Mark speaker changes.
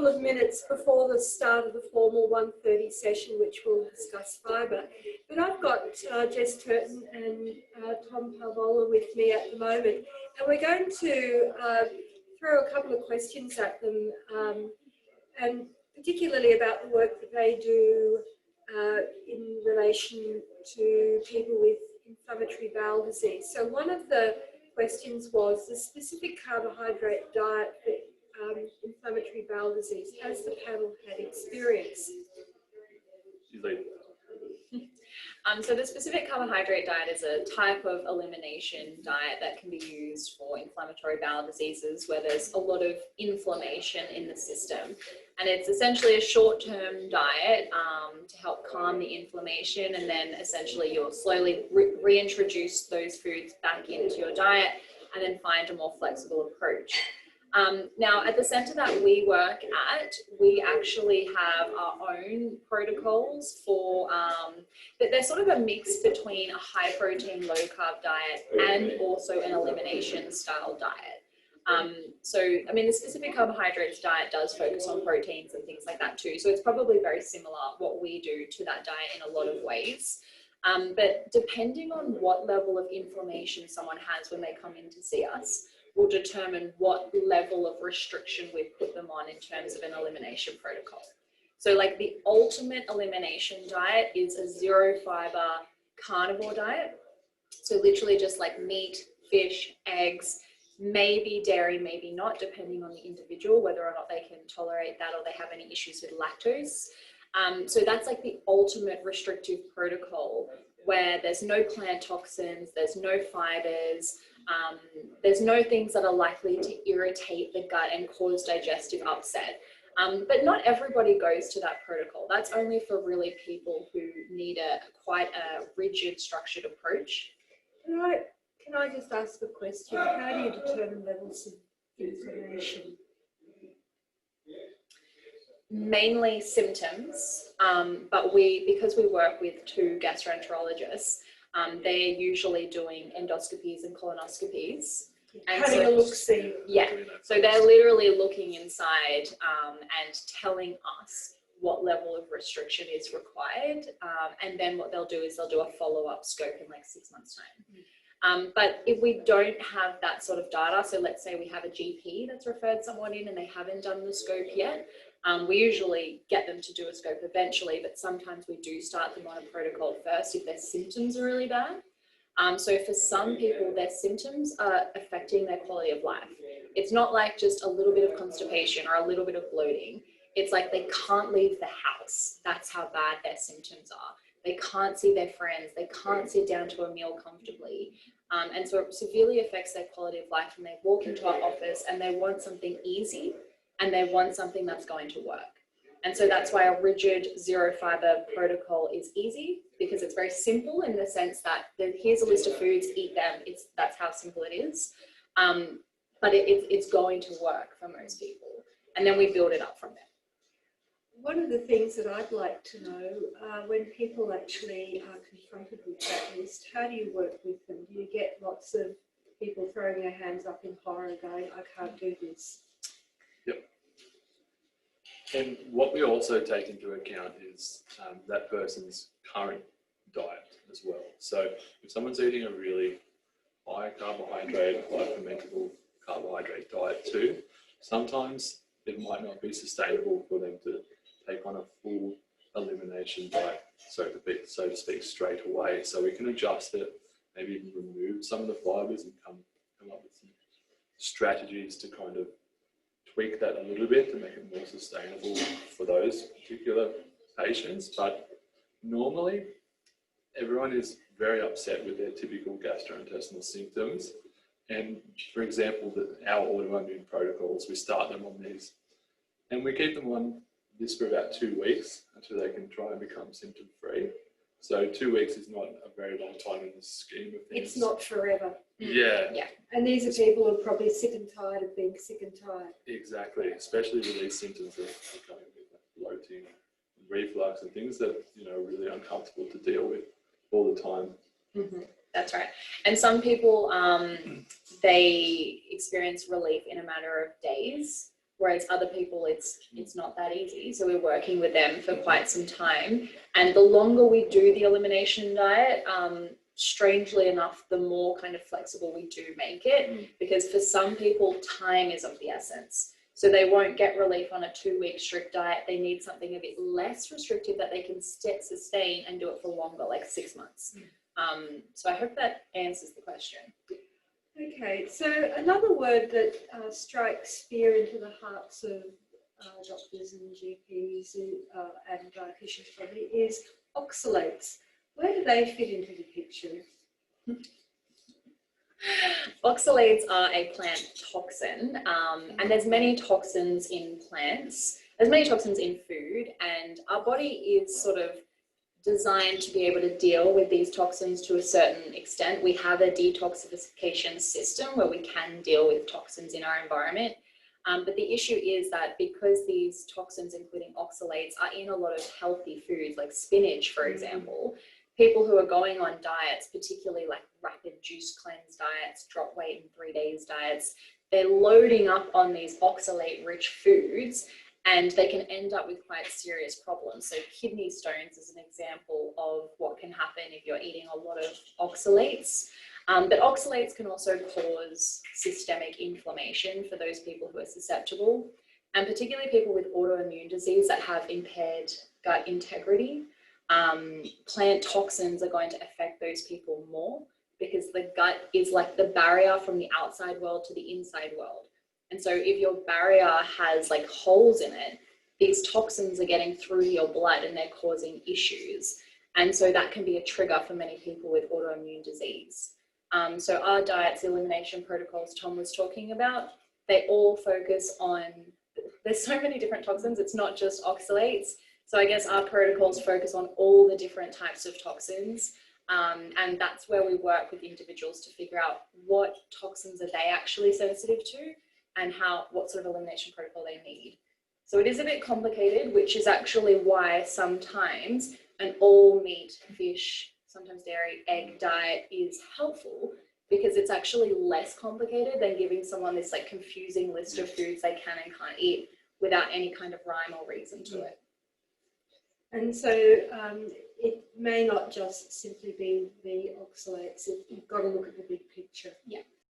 Speaker 1: couple of minutes before the start of the formal 1:30 session, which will discuss fibre. But I've got Jess Turton and Tom Palvola with me at the moment, and we're going to throw a couple of questions at them, and particularly about the work that they do in relation to people with inflammatory bowel disease. So one of the questions was the specific carbohydrate diet for inflammatory bowel disease. Has the panel had experience?
Speaker 2: So the specific carbohydrate diet is a type of elimination diet that can be used for inflammatory bowel diseases where there's a lot of inflammation in the system. And it's essentially a short-term diet to help calm the inflammation, and then essentially you'll slowly reintroduce those foods back into your diet and then find a more flexible approach. Now, at the centre that we work at, we actually have our own protocols for, they're sort of a mix between a high protein, low carb diet and also an elimination style diet. So, I mean, the specific carbohydrates diet does focus on proteins and things like that too. So it's probably very similar what we do to that diet in a lot of ways. But depending on what level of inflammation someone has when they come in to see us, will determine what level of restriction we put them on in terms of an elimination protocol. So like the ultimate elimination diet is a zero fiber carnivore diet. So literally just like meat, fish, eggs, maybe dairy, maybe not, depending on the individual, whether or not they can tolerate that or they have any issues with lactose. So that's like the ultimate restrictive protocol where there's no plant toxins, there's no fibers, there's no things that are likely to irritate the gut and cause digestive upset. But not everybody goes to that protocol. That's only for really people who need quite a rigid, structured approach.
Speaker 1: Can I just ask a question? How do you determine levels of inflammation?
Speaker 2: Mainly symptoms, but because we work with two gastroenterologists, they're usually doing endoscopies and colonoscopies. And
Speaker 1: having a look-see.
Speaker 2: Yeah, so they're literally looking inside and telling us what level of restriction is required, and then what they'll do is they'll do a follow-up scope in like 6 months' time. But if we don't have that sort of data, so let's say we have a GP that's referred someone in and they haven't done the scope yet, we usually get them to do a scope eventually, but sometimes we do start them on a protocol first if their symptoms are really bad. So for some people, their symptoms are affecting their quality of life. It's not like just a little bit of constipation or a little bit of bloating. It's like they can't leave the house. That's how bad their symptoms are. They can't see their friends. They can't sit down to a meal comfortably. And so it severely affects their quality of life when they walk into our office and they want something easy and they want something that's going to work. And so that's why a rigid zero fiber protocol is easy, because it's very simple in the sense that here's a list of foods, eat them. That's how simple it is. But it's going to work for most people. And then we build it up from there.
Speaker 1: One of the things that I'd like to know, when people actually are confronted with that list, how do you work with them? Do you get lots of people throwing their hands up in horror going, I can't do this?
Speaker 3: Yep. And what we also take into account is that person's current diet as well. So if someone's eating a really high carbohydrate, high fermentable carbohydrate diet too, sometimes it might not be sustainable for them to take on a full elimination diet, so to speak, straight away. So we can adjust it, maybe even remove some of the fibers and come up with some strategies to kind of tweak that a little bit to make it more sustainable for those particular patients. But normally, everyone is very upset with their typical gastrointestinal symptoms. And for example, our autoimmune protocols, we start them on these and we keep them on this for about 2 weeks until they can try and become symptom-free. So 2 weeks is not a very long time in the scheme of things.
Speaker 1: It's not forever.
Speaker 3: Yeah.
Speaker 1: And these are people who are probably sick and tired of being sick and tired.
Speaker 3: Exactly, especially with these symptoms that are coming with bloating, reflux, and things that are really uncomfortable to deal with all the time.
Speaker 2: Mm-hmm. That's right. And some people, they experience relief in a matter of days, whereas other people it's not that easy. So we're working with them for quite some time, and the longer we do the elimination diet, strangely enough, the more kind of flexible we do make it, because for some people time is of the essence. So they won't get relief on a 2-week strict diet. They need something a bit less restrictive that they can sustain and do it for longer, like 6 months. So I hope that answers the question.
Speaker 1: Okay, so another word that strikes fear into the hearts of doctors and GPs and dietitians probably is oxalates. Where do they fit into the picture?
Speaker 2: Oxalates are a plant toxin, and there's many toxins in plants. There's many toxins in food, and our body is sort of designed to be able to deal with these toxins to a certain extent. We have a detoxification system where we can deal with toxins in our environment. But the issue is that because these toxins, including oxalates, are in a lot of healthy foods, like spinach, for example, people who are going on diets, particularly like rapid juice cleanse diets, drop weight in 3 days diets, they're loading up on these oxalate-rich foods, and they can end up with quite serious problems. So kidney stones is an example of what can happen if you're eating a lot of oxalates. But oxalates can also cause systemic inflammation for those people who are susceptible, and particularly people with autoimmune disease that have impaired gut integrity. Plant toxins are going to affect those people more, because the gut is like the barrier from the outside world to the inside world. And so if your barrier has like holes in it, these toxins are getting through your blood and they're causing issues. And so that can be a trigger for many people with autoimmune disease. So our diets elimination protocols Tom was talking about, they all focus on, there's so many different toxins, it's not just oxalates. So I guess our protocols focus on all the different types of toxins. And that's where we work with individuals to figure out what toxins are they actually sensitive to, and what sort of elimination protocol they need. So it is a bit complicated, which is actually why sometimes an all meat, fish, sometimes dairy, egg diet is helpful, because it's actually less complicated than giving someone this like confusing list of foods they can and can't eat without any kind of rhyme or reason to it.
Speaker 1: And so it may not just simply be the oxalates, you've got to look at the big picture.
Speaker 2: Yeah.